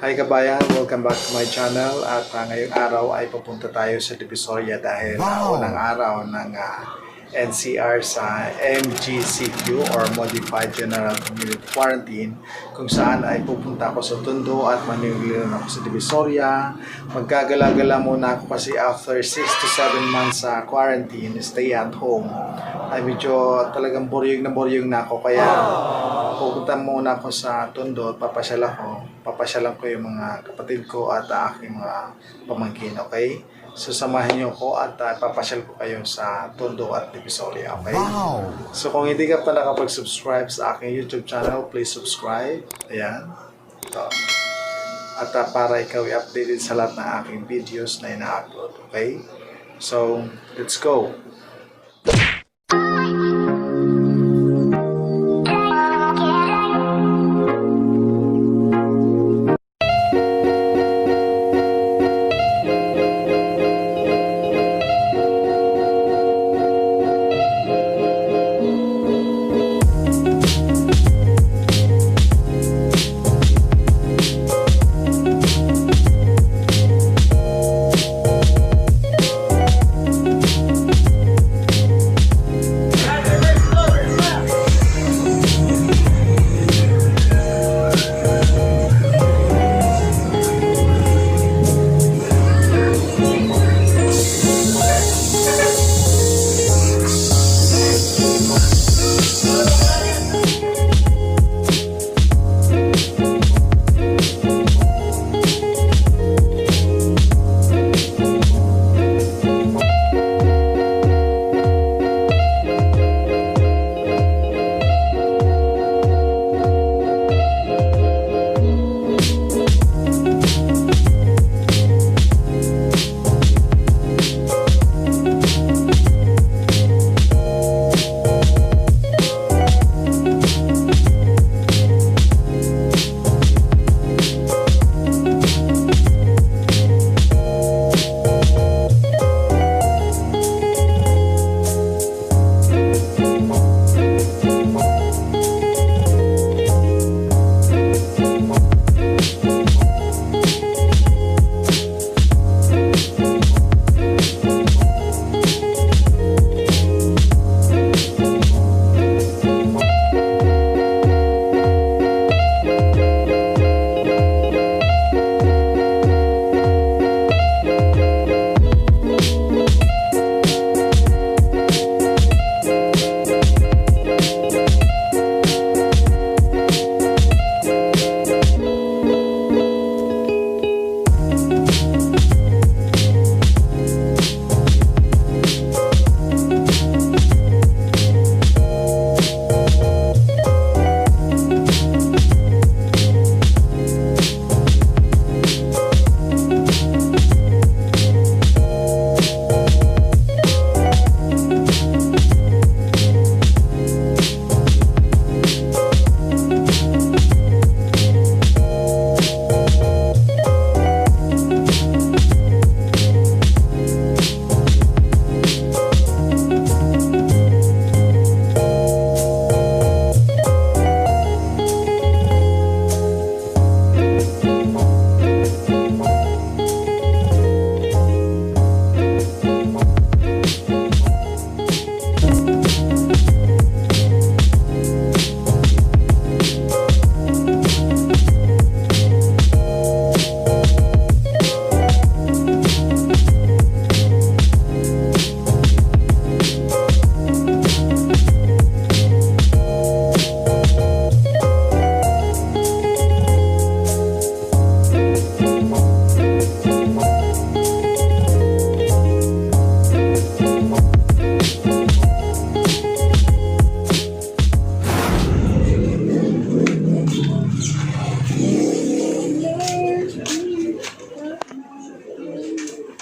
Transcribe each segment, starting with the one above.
Hi kabayan, welcome back to my channel at ngayong araw ay pupunta tayo sa Divisoria dahil unang araw ng NCR sa MGCQ or Modified General Community Quarantine, kung saan ay pupunta ako sa Tondo at manililan ako sa Divisoria. Maggagala-gala muna ako kasi after 6 to 7 months sa quarantine, stay at home, ay medyo talagang boryong na ako, kaya pupunta muna ako sa Tondo at papasyalan ko yung mga kapatid ko at aking mga pamangkin, okay? So samahan niyo ko at papasyal ko kayo sa Tondo at Divisoria, okay? Wow! So kung hindi ka pa nakapag-subscribe sa aking YouTube channel, please subscribe. Ayan. So, at para ikaw i-updated sa lahat ng aking videos na ina-upload, okay? So, let's go!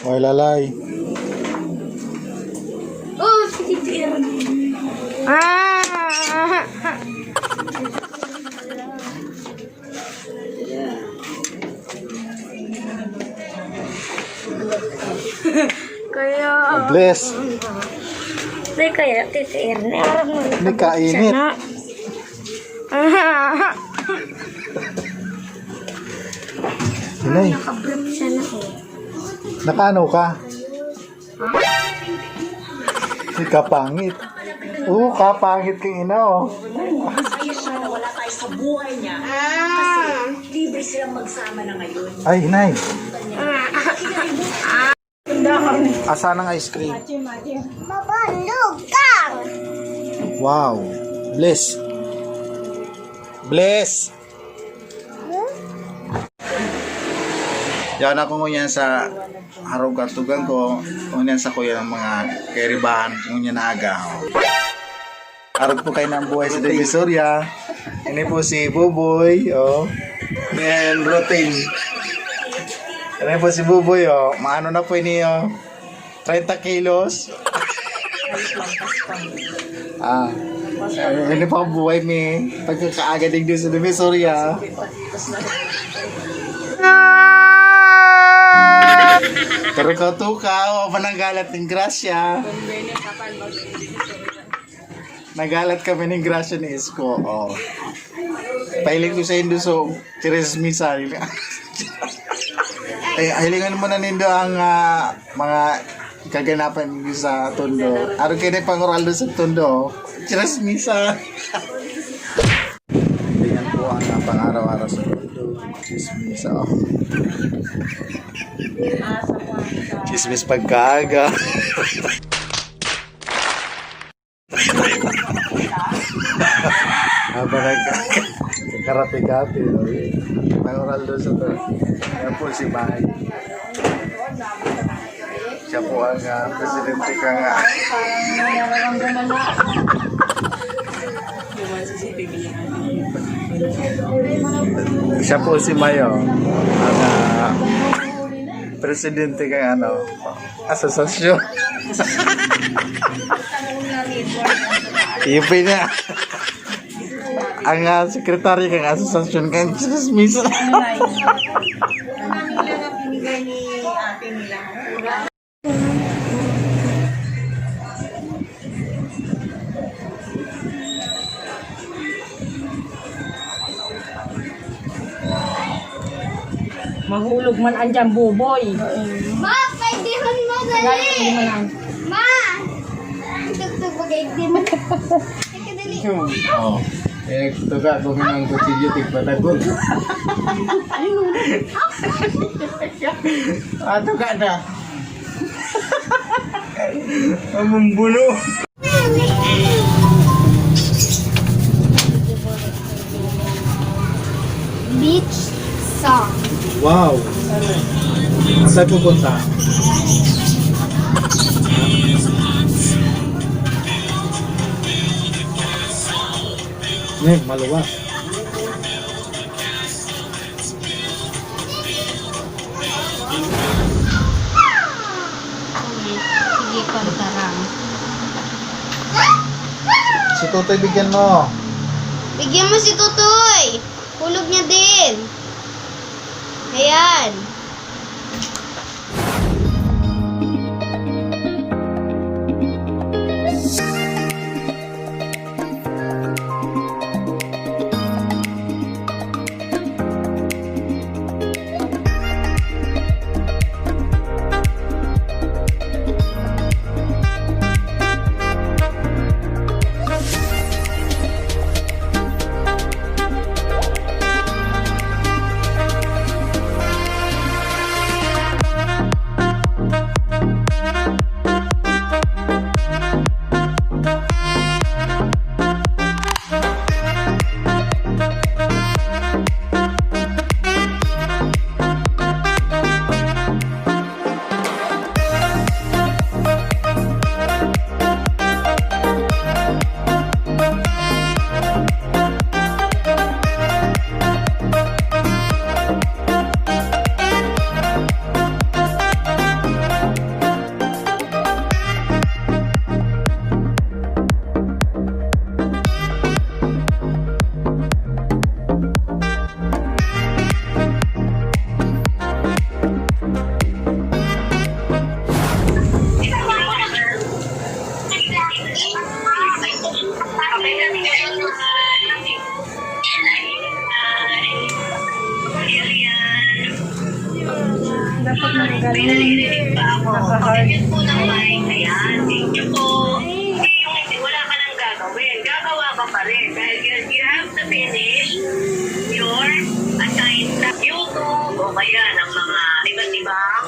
Oy, lalay. Oh, si Kaya... Bless. Hindi kaya, TCR na. Hindi kainit. Hinay, Nakabrap siya na eh. nakano ka? Si kapangit. Oo, kapangit kang ina oh. Masaya siya na wala tayo sa buhay niya. Kasi libre silang magsama na ngayon. Ay, hinay. Asa ng ice cream? Mabandog kang! Wow. Bless. Bless. Yan ako ngunyan sa harog katugan ko. Ngunyan sa kuya ng mga keribahan. Ngunyan na aga. Harog po kayo ng buhay sa Divisoria. Ini po si Buboy. Oh. And routine. Ini po si Buboy. Oh. Maano na po ini. Oh. 30 kilos. Ini po ang buhay mi. Pagkakaagadig doon sa Divisoria. Pero ikaw tuka, o mananggalat ng grasya. Nagalat kami ng grasya ni Isko. Oh. Pailing ko sa Indo so, Tires Misa. Ay, hilingan mo na nindo ang mga kaganapan niyo sa Tondo. Araw kayo na panguraldo sa Tondo. Tires Misa. Tingnan po ang pang-araw-araw sa Tondo. Chismis. Oh. Chismis pagkaaga. Habang nagkarapi-kapi. Pang-oral doon sa Tondo. Kaya po si Bahay. Siya po ang presidente ka nga. Siya po si Mayo. Ang presidente kang asosasyon. Iba niya. Ang sekretary kang asosasyon kang chismis. Mahulog man andyan, buboy. Ma, pwedehon mo dali! Ma! Tugtog bagay din. Teka dali. Oh. Ito ka, kung ang kutsilyo, tigpatagod. Ato ka na. Amumbulo. Beach song. Wow. Saan pupunta? Maluwas. Sige, kontarang. Si Totoy bigyan mo. Bigyan mo si Tutoy. Hulog niya din. Ayan. Pinaririnig pa ako. Pag-mute po ng mic, ayan, thank you po. Hindi yung hindi, wala ka nang gagawin. Gagawa ka pa rin. Dahil you have to finish your assigned sa YouTube o kaya ng mga iba't ibang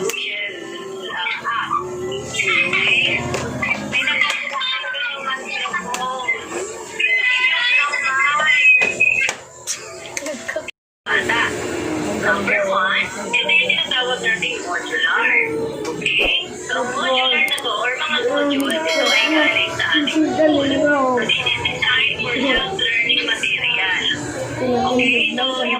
Google app. Okay? May nagagawa ka ng masyadong mo. Bata. Number 1, ito yung tinatawag nating modular. Okay? So, modular na to, or mga modules, ito ay galing sa ating school.